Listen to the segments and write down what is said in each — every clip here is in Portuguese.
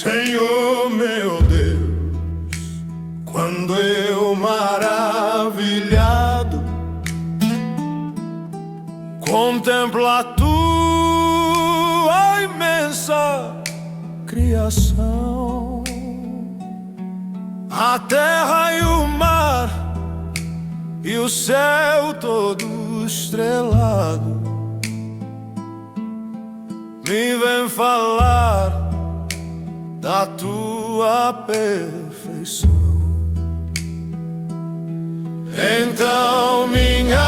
Senhor meu Deus, quando eu maravilhado contemplo a tua imensa criação, a terra e o mar e o céu todo estrelado, me vem falar da tua perfeição. Então minha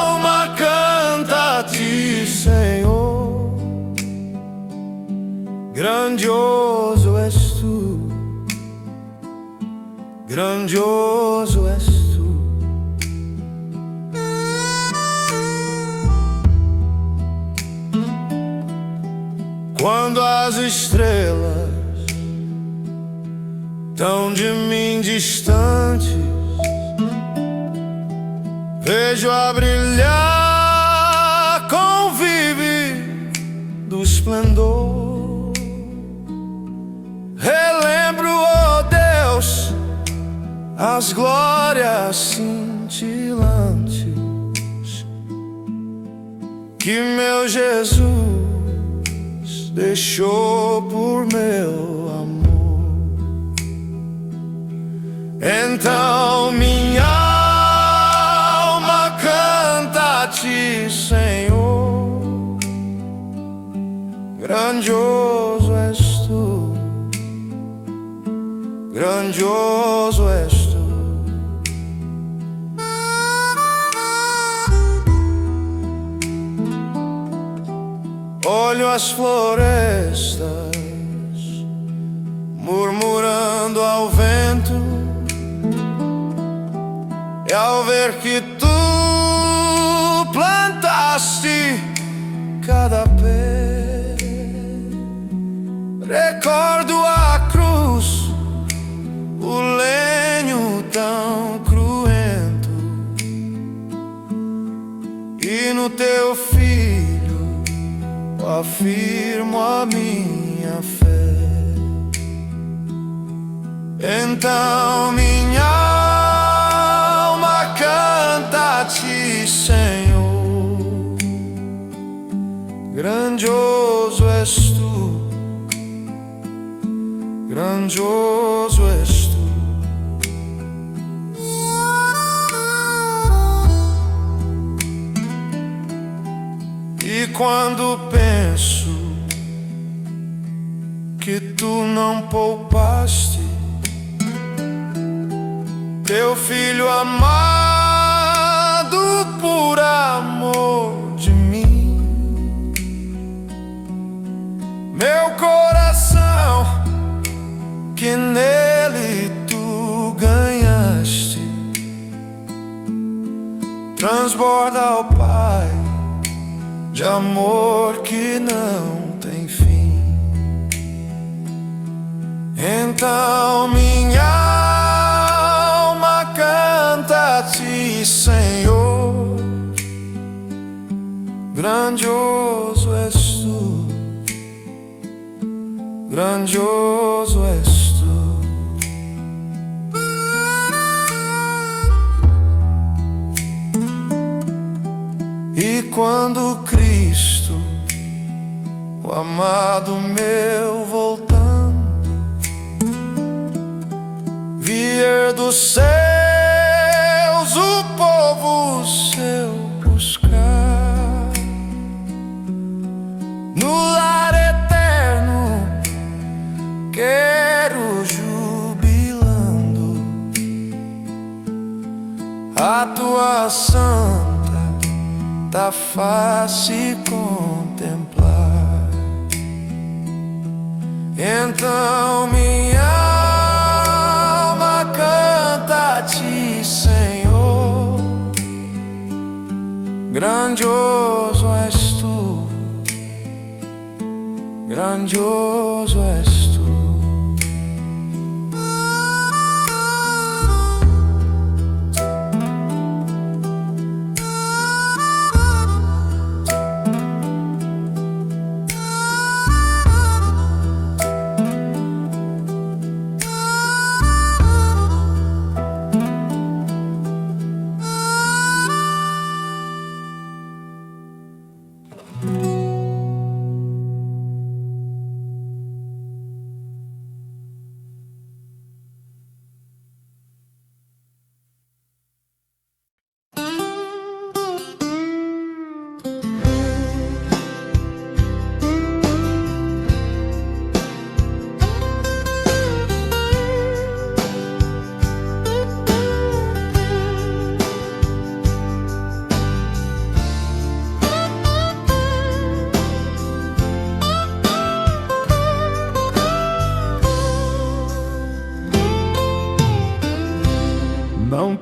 alma canta a ti, Senhor. Grandioso és tu, grandioso és tu. Quando as estrelas tão de mim distantes, vejo a brilhar convive do esplendor. Relembro, ó Deus, as glórias cintilantes que meu Jesus deixou por meu amor. Então minha alma canta a ti, Senhor. Grandioso és tu, grandioso és tu. Olho as florestas murmurando ao vento, e ao ver que tu plantaste cada pé, recordo a cruz, o lenho tão cruento, e no teu filho afirmo a minha fé. Então minha alma canta a ti, Senhor. Grandioso és tu, grandioso és tu. E quando penso que tu não poupaste teu filho amado por amor de mim, meu coração que nele tu ganhaste transborda ao Pai de amor que não tem fim. Então minha alma canta a ti, Senhor. Grandioso és tu, grandioso és tu. E quando Cristo, o amado meu, voltando, vier dos céus o povo seu buscar, no lar eterno quero jubilando a tua santa da face contemplar. Então minha alma canta a ti, Senhor. Grandioso és tu, grandioso és tu.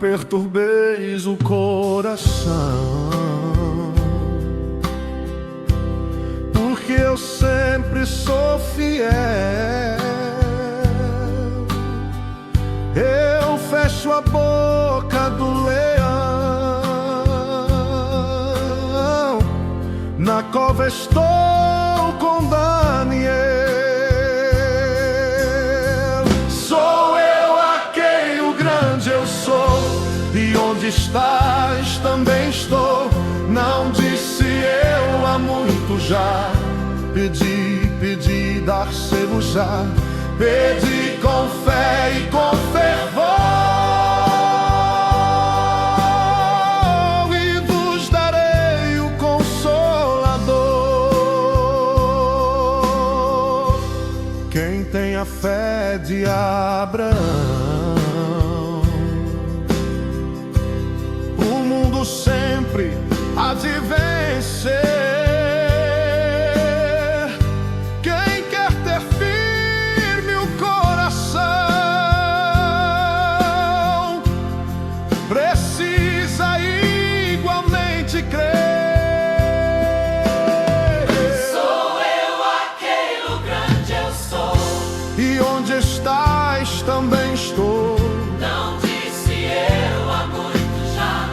perturbeis o coração, porque eu sempre sou fiel. Eu fecho a boca do leão, na cova estou com Daniel. Sou eu aquele o grande eu sou, e onde estás também estou. Não disse eu há muito já, pedi, dar-se-vos já. Pedi com fé e com fervor, e vos darei o Consolador. Quem tem a fé de Abraão, o mundo sempre há de vencer. Precisa igualmente crer. Sou eu aquele o grande eu sou, e onde estás também estou. não disse eu há muito já.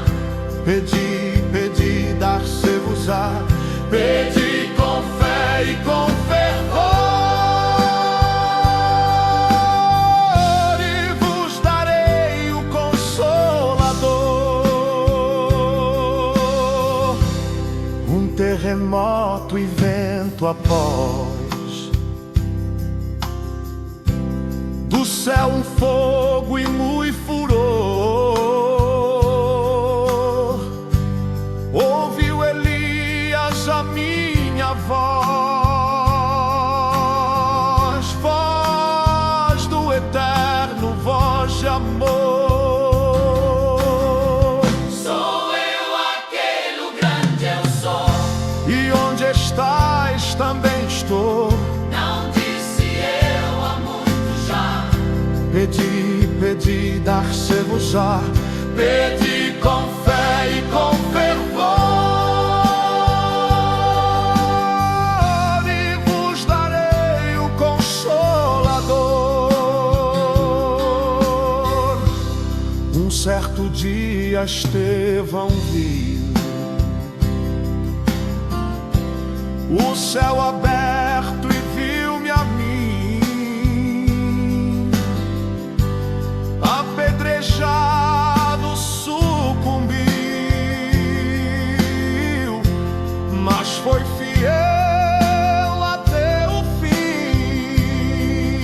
Pedi, dar-se-vos-á. Pedi com fé e com fervor, e vos darei o Consolador. Um terremoto e vento após, do céu um fogo e muito furor. Ouviu Elias a minha voz, voz do eterno, voz de amor. Sou eu aquele o grande eu sou, E onde estás também estou. não disse eu há muito já. Pedi, dar-se-vos-á. Pedi com fé e com fervor, e vos darei o Consolador. Um certo dia Estevão viu o céu aberto e viu-me a mim, apedrejado, sucumbiu, mas foi fiel até o fim.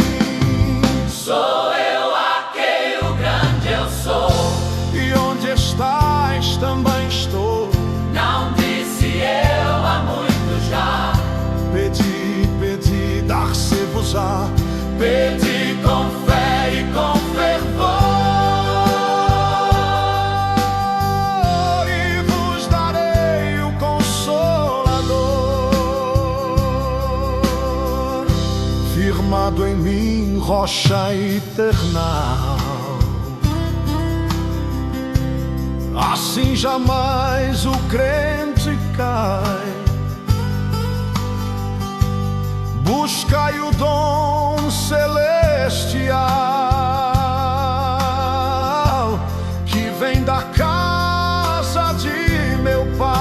Sou eu aquele o grande eu sou, E onde estás também estou. não disse eu há muito já. Pedi, dar-se-vos-á. Pedi com fé e com fervor, e vos darei o Consolador. Firmado em mim, rocha eternal, assim jamais o crente cai. Buscai o dom celestial, que vem da casa de meu Pai.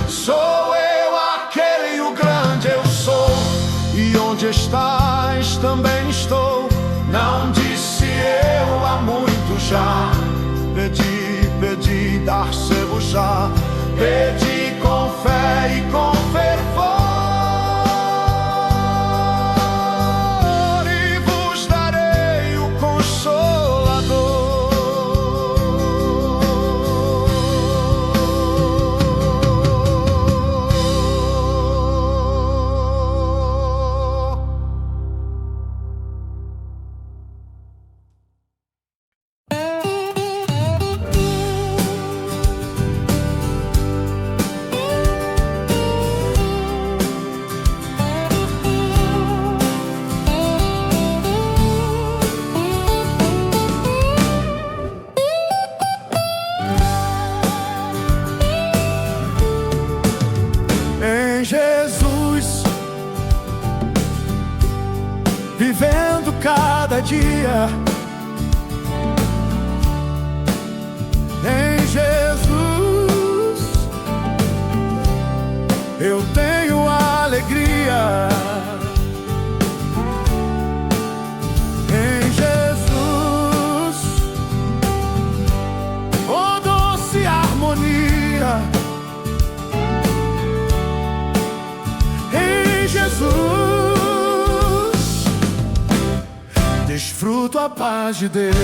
Sou eu aquele o grande eu sou, e onde estás também estou. Não disse eu há muito já. Pedi, dar-se-vos-á. Pedi com fé e com fervor, e vos darei o Consolador. dia. Em Jesus eu tenho alegria. Em Jesus, oh doce harmonia. Em Jesus desfruto a paz de Deus.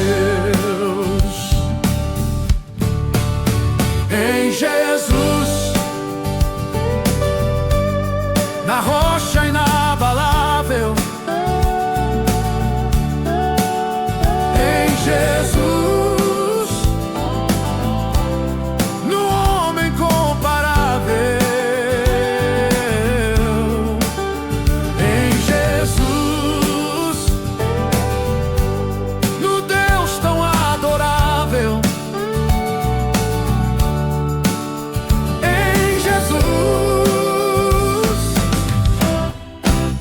Em Jesus, na rocha inabalável. Em Jesus, no homem comparável. Em Jesus, no Deus tão adorável. Em Jesus,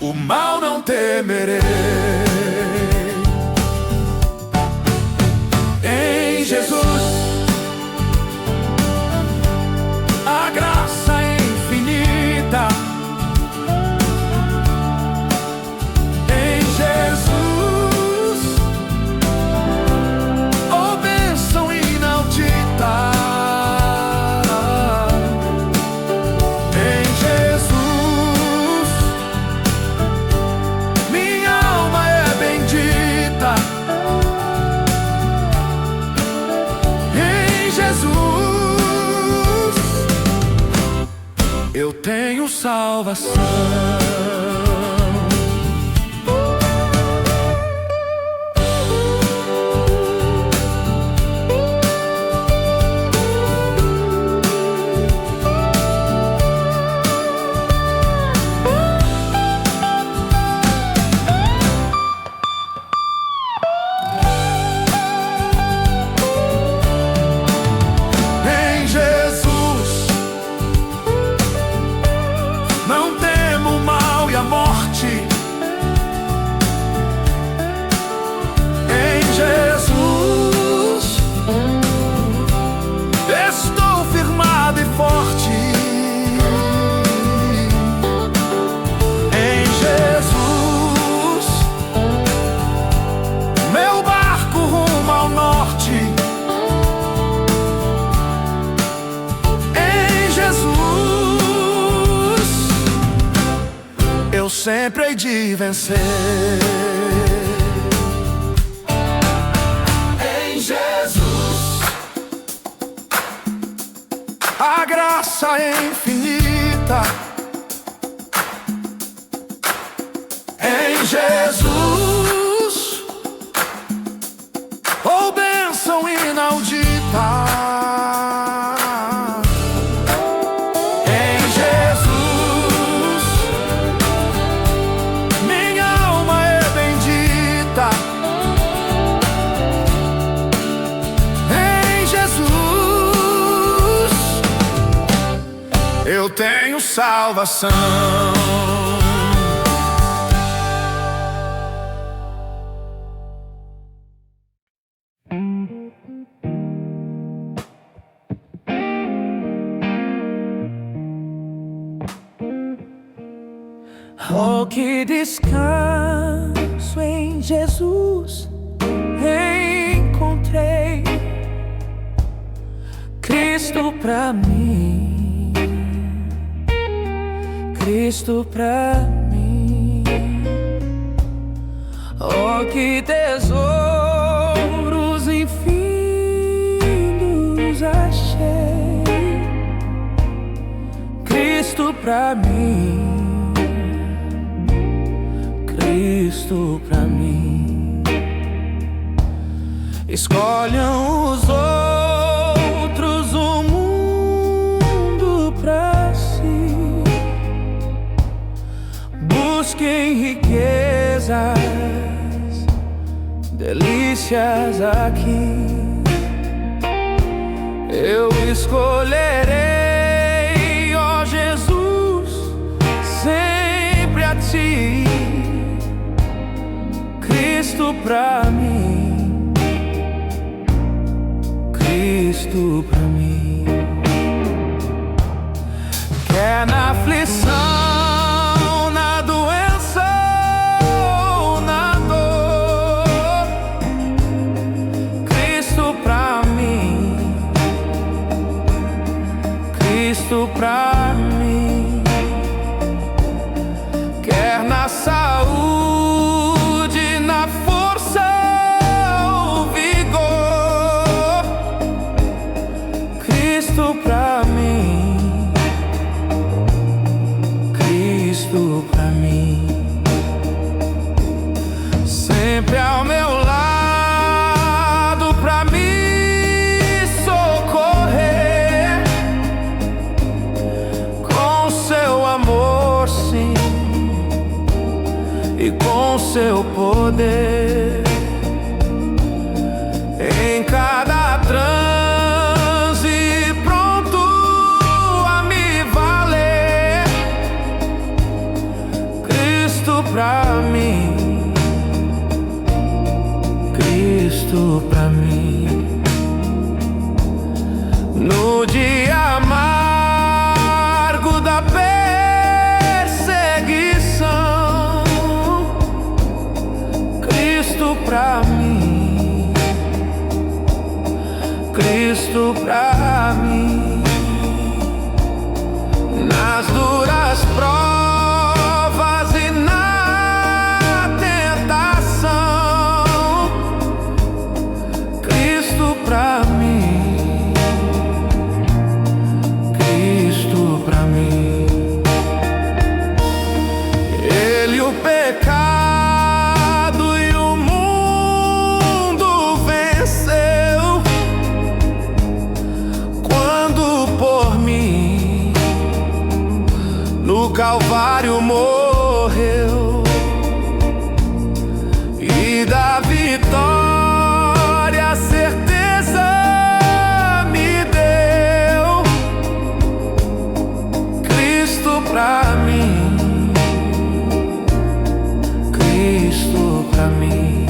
o mal não temerei. Em Jesus, a graça é infinita. Em Jesus, oh bênção inaudita. Em Jesus, minha alma é bendita. Em Jesus eu tenho salvação. Em Jesus não temo o mal e a morte. Em Jesus estou firmado e forte. Em Jesus meu barco rumo ao norte. Em Jesus eu sempre hei de vencer. Em Jesus a graça é infinita. Em Jesus, oh bênção inaudita. Em Jesus, minha alma é bendita. Em Jesus eu tenho salvação. Oh, que descanso em Jesus encontrei. Cristo pra mim, Cristo pra mim. Oh, que tesouros infindos achei. Cristo pra mim, Cristo pra mim. Escolham os outros o mundo pra si. Busquem riquezas, delícias aqui. Eu escolherei, ó Jesus, sempre a ti. Cristo pra mim, Cristo pra mim. Quer na aflição, na doença ou na dor, Cristo pra mim, Cristo pra mim. Quer na saúde, na força ou vigor, Cristo pra mim, Cristo pra mim. Sempre ao meu lado pra me socorrer, com seu amor, sim, e com seu poder. Em cada transe, pronto a me valer, Cristo pra mim, Cristo pra mim. No dia amargo da perseguição, Cristo pra mim, Cristo pra mim. Nas duras provas e na tentação, Cristo pra mim, Cristo pra mim. Ele o pecado e o mundo venceu, quando por mim no Calvário morreu, e da vitória a certeza me deu, Cristo pra mim, Cristo pra mim.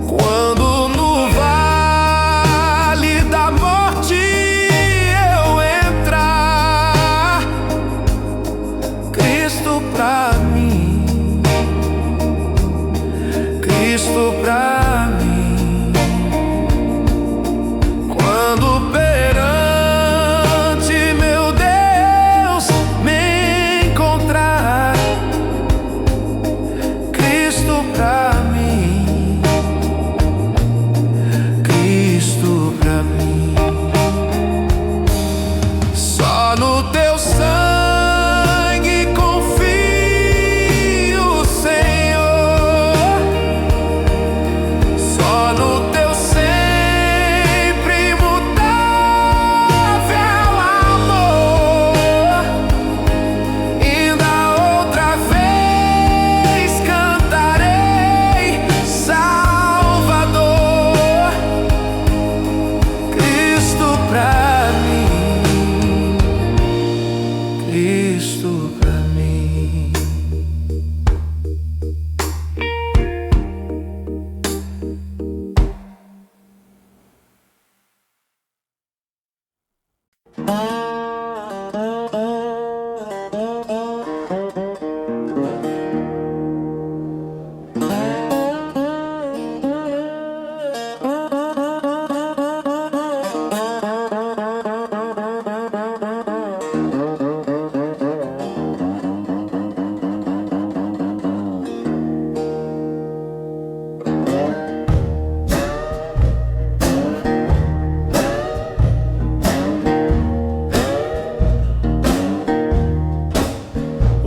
Quando no vale da morte eu entrar, Cristo pra mim, Cristo pra mim. Quando perante meu Deus me encontrar, Cristo pra mim, Cristo pra mim. Só no teu sangue confio, Senhor. Só no teu sempre imutável amor. Ainda outra vez cantarei, Salvador, Cristo pra mim, Cristo pra mim.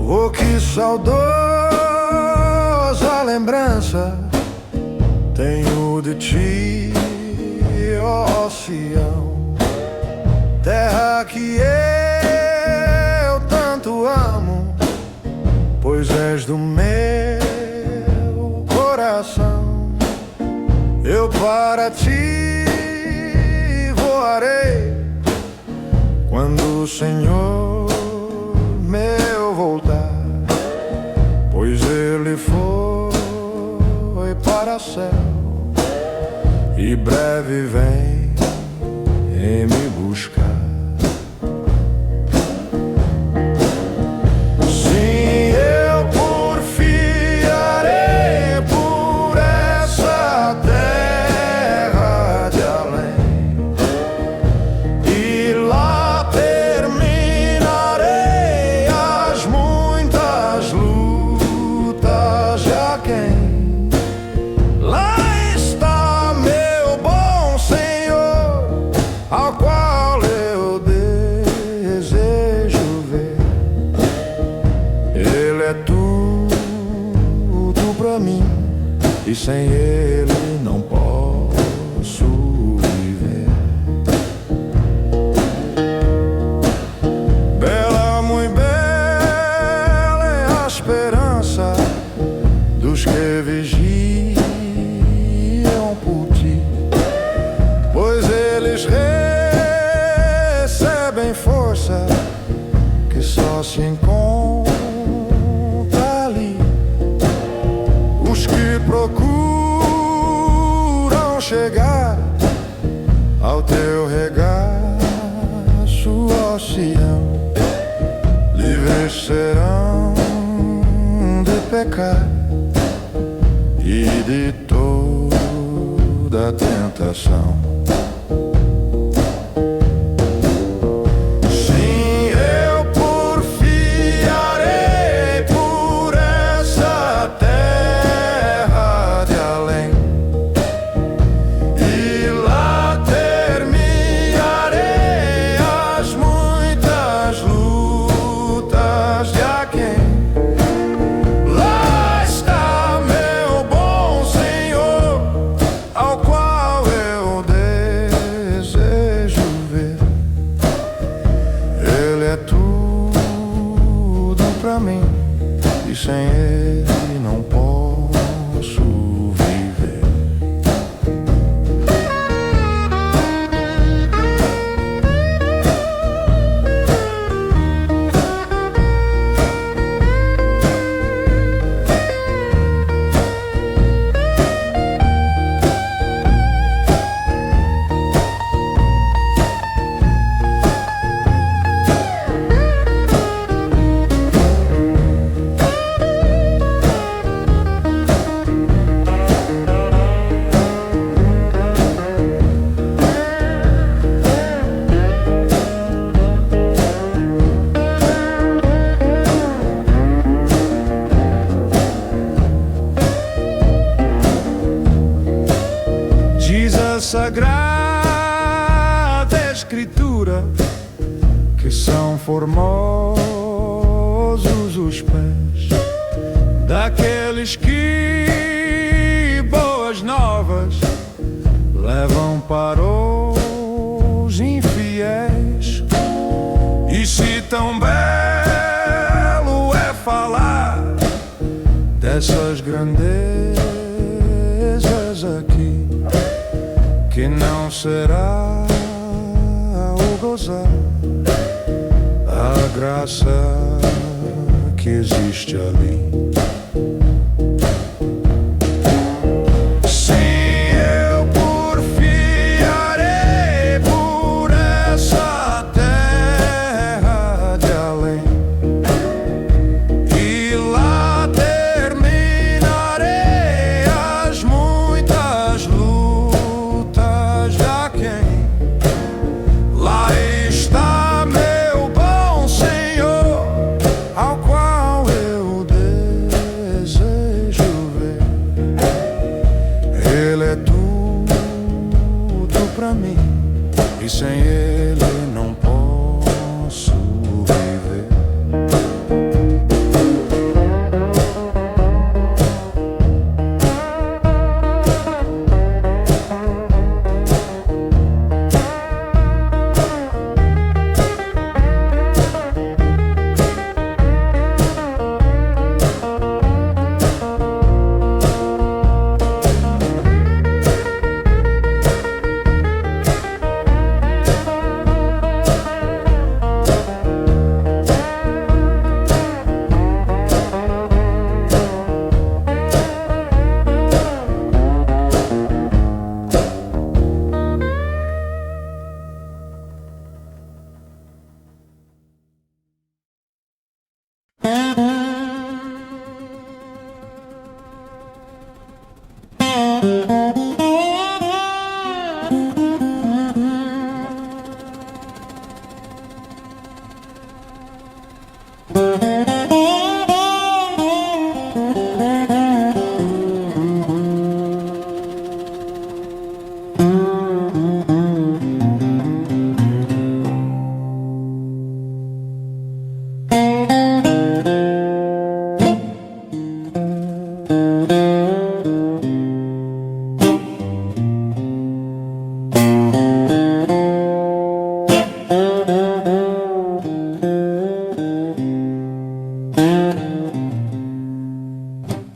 Oh, que saudosa lembrança tenho de ti, ó Sião, terra que eu tanto amo, pois és do meu coração. Eu para ti voarei quando o Senhor meu voltar, pois Ele foi céu e breve vem em me buscar. Sim, eu porfiarei por essa terra de além e lá terminarei as muitas lutas de aquém. Lá está meu bom Senhor, ao qual eu desejo ver. Ele é tudo pra mim e sem ele não posso viver. Bela, muito bela é a esperança dos que vigiam por ti, pois eles recebem força que só se encontra ali. Os que procuram chegar ao teu regaço, ó Sião, livres serão de pecar e de toda tentação. Sim, eu porfiarei por essa terra de além e lá terminarei as muitas lutas de aquém. Lá está meu bom Senhor, ao qual eu desejo ver. Ele é tudo pra mim e sem ele não posso viver. Diz a Sagrada Escritura que são formosos os pés daqueles que boas novas levam para os infiéis. E se tão belo é falar dessas grandezas aqui, que não será o gozar a graça que existe ali. Sim, eu porfiarei por essa terra de além e lá terminarei as muitas lutas de aquém. Lá está meu bom Senhor, ao qual eu desejo ver. Ele é tudo pra mim e sem ele não posso viver.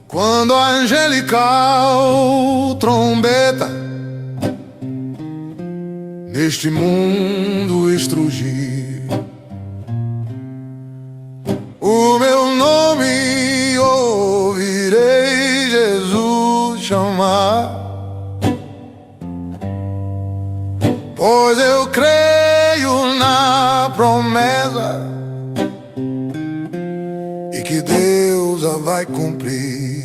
Quando a angelical trombeta neste mundo estrugir, o meu nome ouvirei Jesus chamar, pois eu creio na promessa e que Deus a vai cumprir.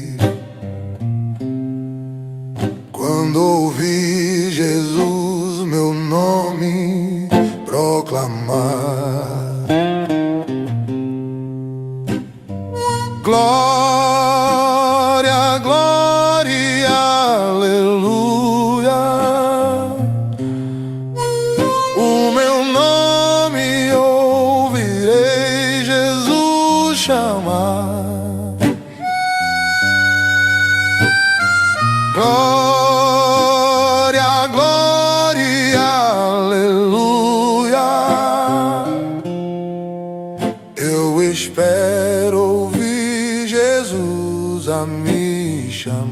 Quando ouvi Jesus meu nome proclamar, glória, glória, aleluia, o meu nome ouvirei Jesus chamar. Glória, glória, aleluia, eu espero ouvir Jesus a me chamar.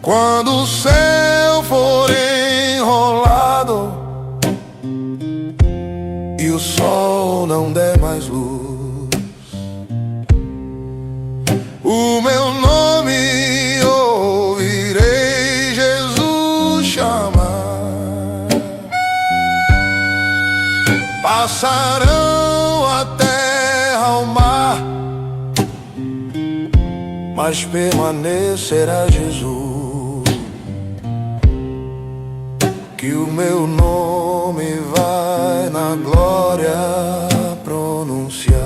Quando o céu for enrolado e o sol não der mais luz, o meu nome ouvirei Jesus chamar. Passarão a terra ao mar, mas permanecerá Jesus, que o meu nome vai na glória pronunciar.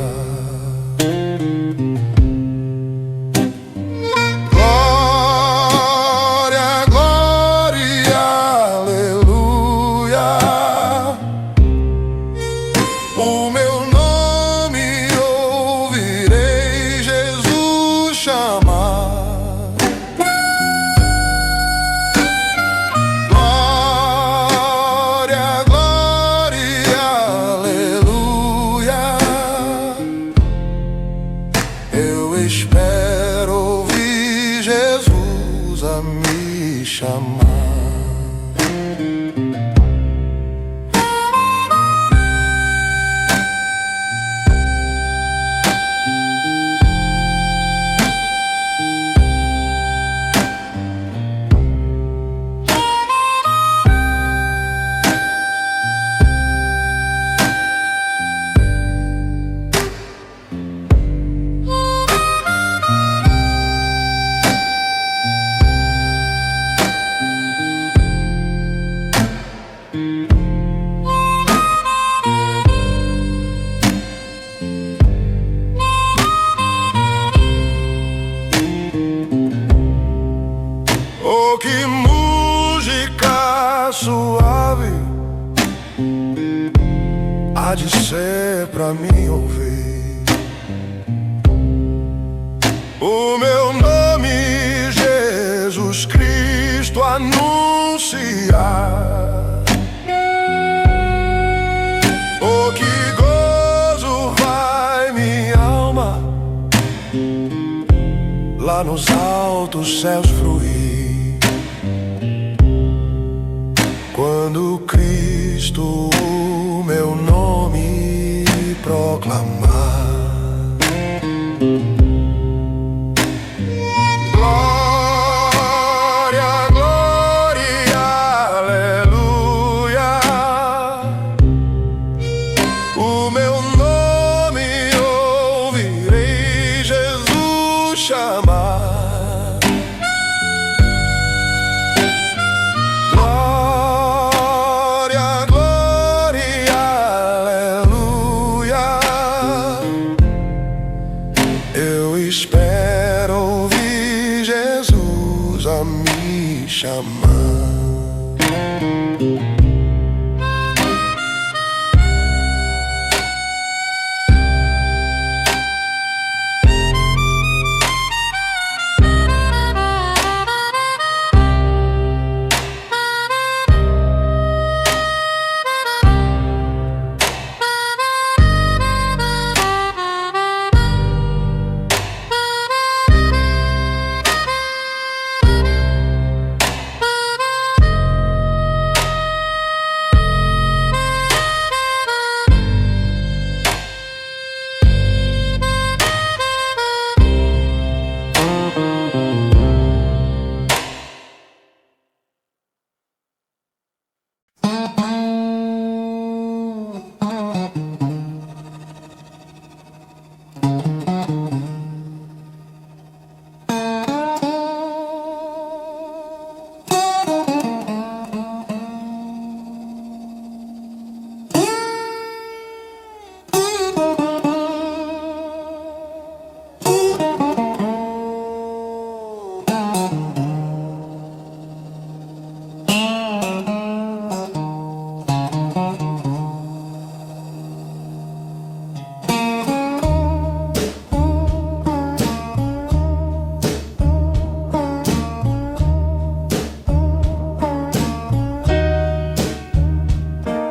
O meu nome ouvirei Jesus chamar. Glória, glória, aleluia, eu espero ouvir Jesus a me chamar. Oh, que música suave há de ser pra mim ouvir. O meu nome Jesus Cristo anunciar. Oh, que gozo vai minha alma lá nos altos céus fruir, quando Cristo o meu nome proclamar. Glória, glória, aleluia, o meu nome ouvirei Jesus chamar. Glória, glória, aleluia, chamando.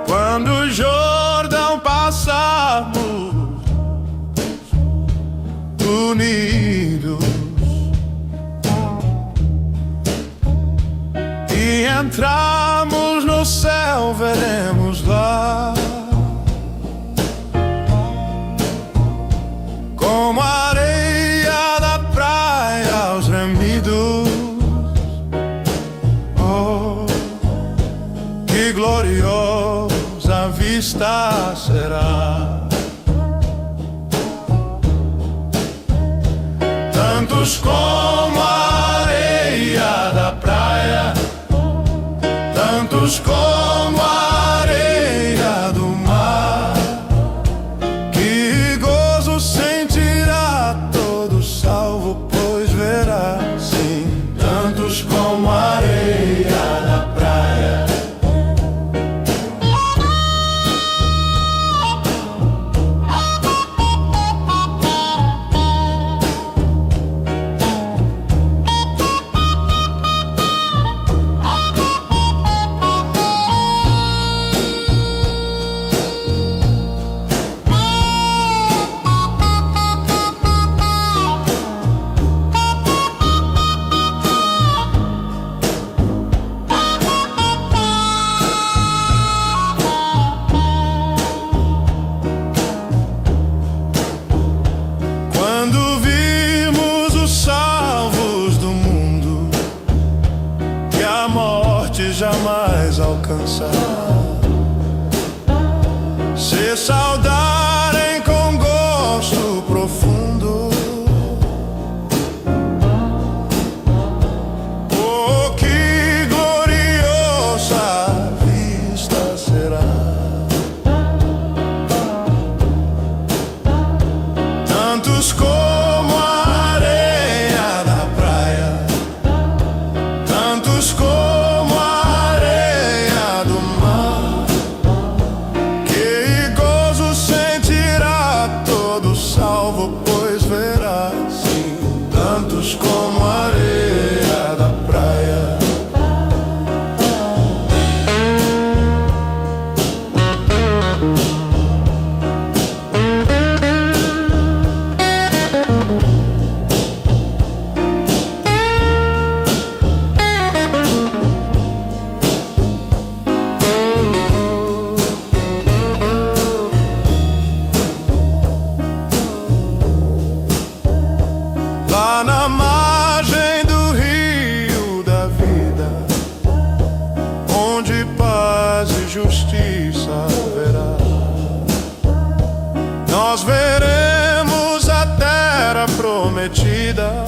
Quando o Jordão passarmos unidos e entrarmos no céu, veremos lá como a areia da praia os remidos. Oh, que gloriosa vista será. Tantos como a areia da praia, tantos como a areia do mar. Que gozo sentirá todo salvo, pois verá, sim, tantos como a areia da praia. Quando vimos os salvos do mundo que a morte jamais alcançará, se saudarem com gosto profundo, oh, que gloriosa vista será. Tantos como a areia da praia, tantos como a areia do mar. Que gozo sentirá todo salvo, pois verá, sim, tantos como a areia da praia. Lá na margem do rio da vida, onde paz e justiça haverá, nós veremos a terra prometida.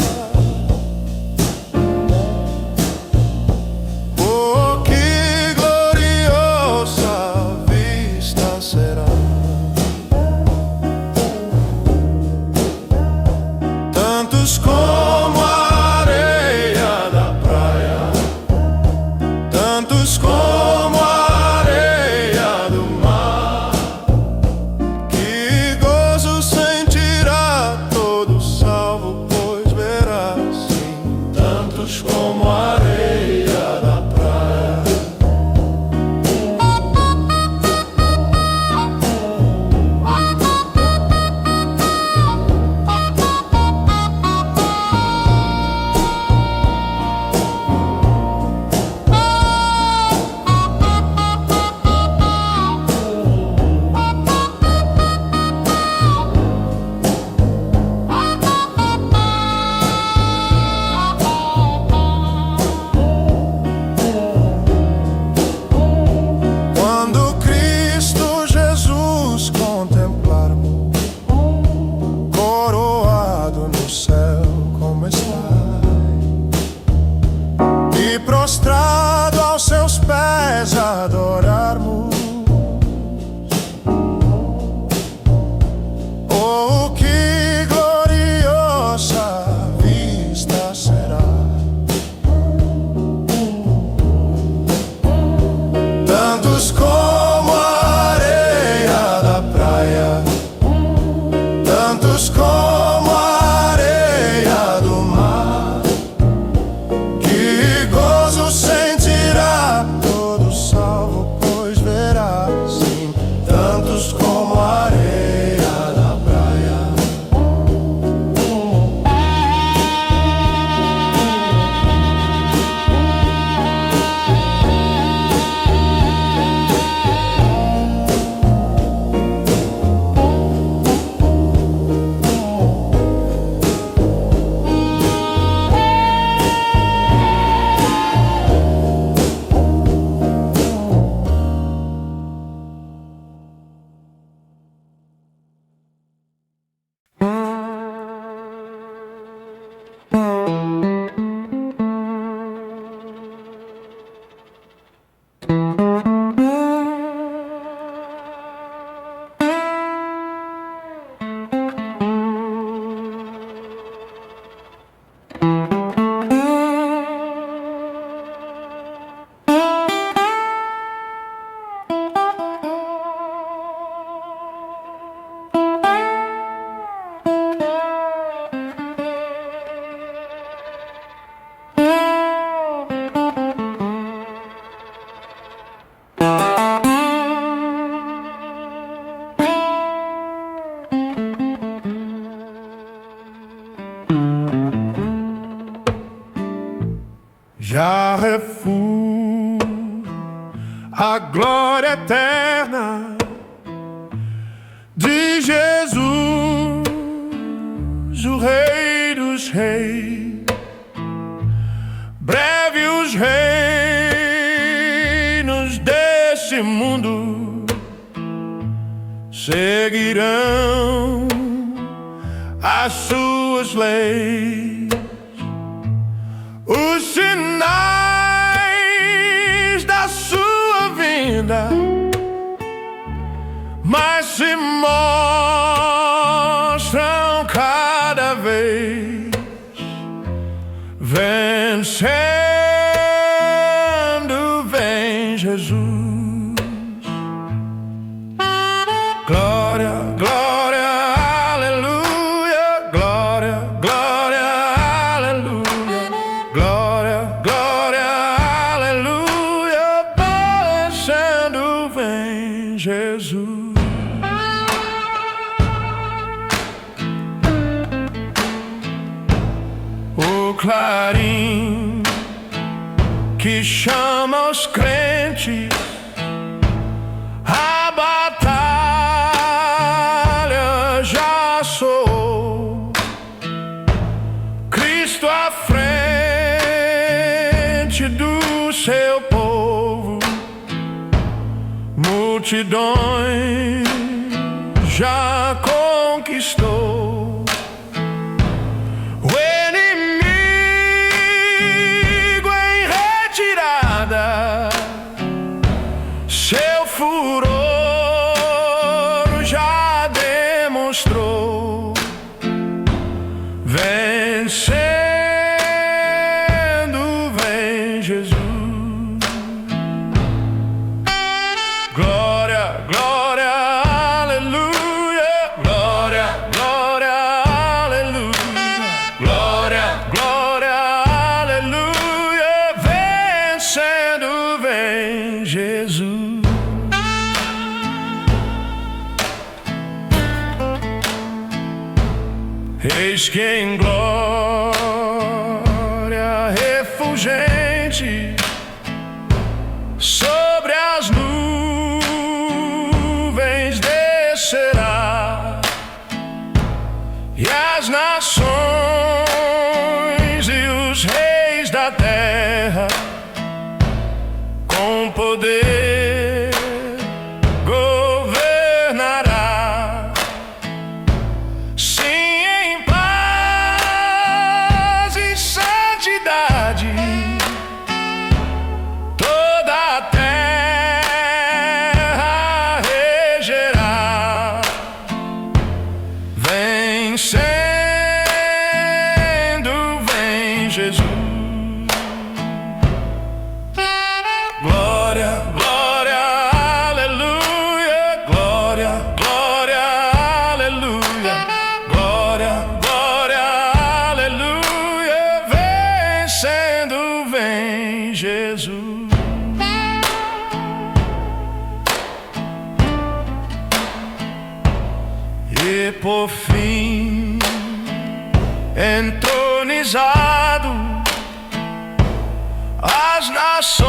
Oh, que gloriosa vista será. Tantos como a areia da praia, nós adorarmos. Oh, que gloriosa vista será! Tantos como a areia da praia, tantos como a areia do mar. Que gozo sentirá todo salvo, pois verá, sim, tantos como a areia da praia. Já refuo a glória eterna de Jesus, o Rei dos Reis. Breve os reinos desse mundo seguirão as suas leis. Os sinais da sua vinda mas se mostram cada vez, vencendo vem Jesus. Glória, glória, aleluia. Glória, glória, aleluia. Glória, glória, aleluia. Vencendo vem Jesus. O clarim que chama os crentes, a batalha já soou. Cristo à frente do seu povo, multidões já conquistou. O inimigo em retirada, seu furor já demonstrou, vencendo vem Jesus. Glória, glória, aleluia. Glória, glória, aleluia. Glória, glória, aleluia. Vencendo vem Jesus. Eis que em glória refulgente sobre as nuvens descerá, e as nações e os reis da terra com poder governará. Sim, em paz e santidade toda a terra por fim entronizado, as nações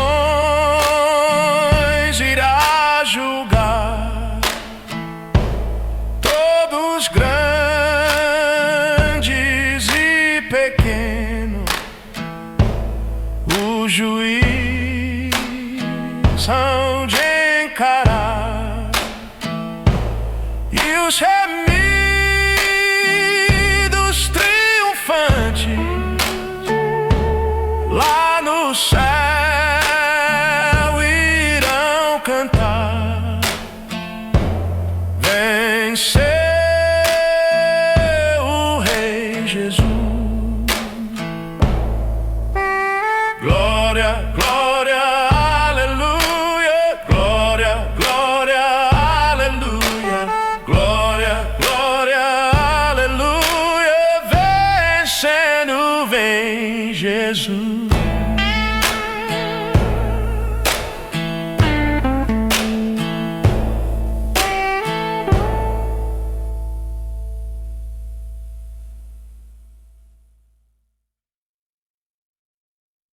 irá julgar, todos grandes e pequenos, o juiz hão de encarar, e os remidos triunfantes lá no céu irão cantar: venceu o Rei Jesus. Glória, glória, aleluia. Glória, glória, aleluia. Glória, glória, aleluia. Vencendo vem Jesus.